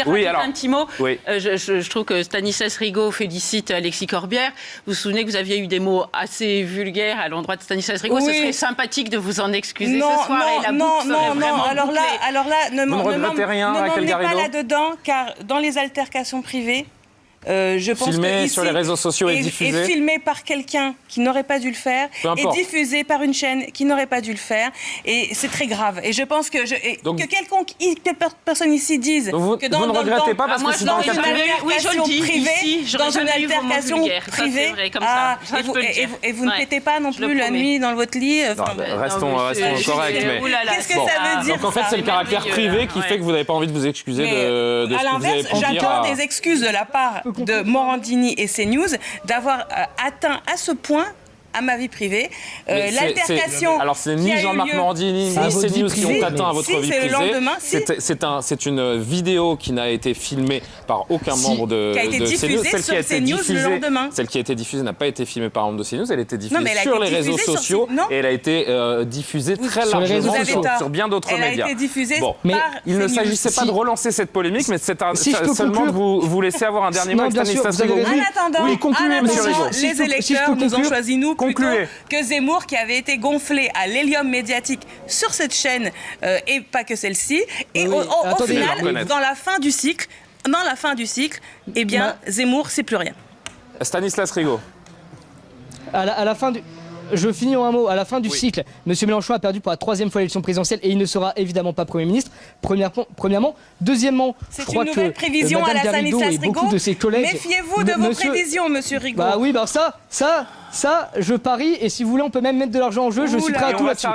Oui, alors, un petit mot. Oui. Je trouve que Stanislas Rigaud félicite Alexis Corbière. Vous vous souvenez que vous aviez eu des mots assez vulgaires à l'endroit de Stanislas Rigaud. Oui. Ce serait sympathique de vous en excuser ce soir. Et la boucle serait vraiment bouclée. Alors là, ne m'emmenez pas là-dedans, car dans les altercations privées, je pense filmé que sur les réseaux sociaux et diffusé. Et filmé par quelqu'un qui n'aurait pas dû le faire, et diffusé par une chaîne qui n'aurait pas dû le faire, et c'est très grave. Et je pense que personne ici dise que dans vous ne regrettez pas parce que c'est dans une altercation privée, dans une altercation privée, et vous ne pétez pas non plus la nuit dans votre lit. Restons corrects. Qu'est-ce que ça veut dire? Donc en fait, c'est le caractère privé qui fait que vous n'avez pas envie de vous excuser de ce que vous avez pu dire. J'attends des excuses de la part de Morandini et CNews d'avoir atteint à ce point à ma vie privée. L'altercation. Alors, c'est ni Jean-Marc Morandini, ni CNews qui ont atteint à votre vie privée. C'est une vidéo qui n'a été filmée par aucun membre de CNews. Celle qui a été diffusée n'a pas été filmée par un membre de CNews. Elle a été diffusée sur les réseaux sociaux et elle a été diffusée très largement sur bien d'autres médias. Elle a été diffusée mais il ne s'agissait pas de relancer cette polémique, mais c'est seulement de vous laisser avoir un dernier mot avec Stanislas Rigaud. En attendant, les électeurs nous ont choisi, nous, plutôt que Zemmour, qui avait été gonflé à l'hélium médiatique sur cette chaîne, et pas que celle-ci. Et au final, dans la fin du cycle, eh bien, Zemmour, c'est plus rien. Stanislas Rigaud. À la fin du... Je finis en un mot. À la fin du cycle, M. Mélenchon a perdu pour la 3e fois l'élection présidentielle et il ne sera évidemment pas Premier ministre, premièrement. Deuxièmement, je crois que prévision à la Garrido et beaucoup de ses collègues... Méfiez-vous de vos prévisions, M. Rigaud. Bah oui, ça, je parie, et si vous voulez, on peut même mettre de l'argent en jeu, je suis prêt à tout là-dessus.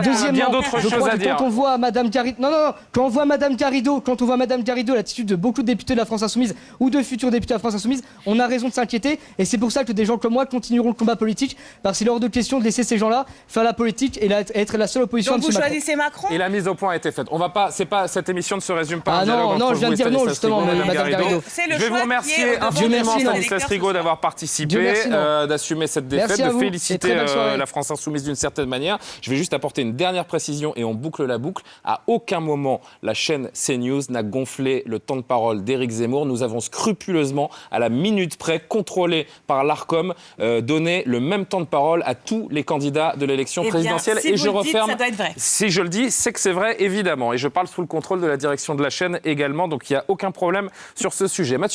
Deuxièmement, je crois que quand on voit Madame Garrido, quand on voit Madame Garrido, l'attitude de beaucoup de députés de la France Insoumise ou de futurs députés de la France Insoumise, on a raison de s'inquiéter, et c'est pour ça que des gens comme moi continueront le combat politique, parce qu'il est hors de question de laisser ces gens-là faire la politique et être la seule opposition à M. Macron. Donc vous choisissez Macron ? Et la mise au point a été faite. On va pas, cette émission ne se résume pas à un dialogue entre je viens de dire non, justement, Madame Garrido. Je vais vous remercier infiniment, Stanislas Rigaud, d'avoir participé, d'assumer cette défaite, de féliciter la France Insoumise d'une certaine manière. Je vais juste apporter une dernière précision et on boucle la boucle. À aucun moment, la chaîne CNews n'a gonflé le temps de parole d'Éric Zemmour. Nous avons scrupuleusement, à la minute près, contrôlé par l'Arcom, donné le même temps de parole à tous les candidats de l'élection présidentielle. Et je referme. Ça doit être vrai. Si je le dis, c'est que c'est vrai, évidemment. Et je parle sous le contrôle de la direction de la chaîne également. Donc il n'y a aucun problème sur ce sujet. Mathieu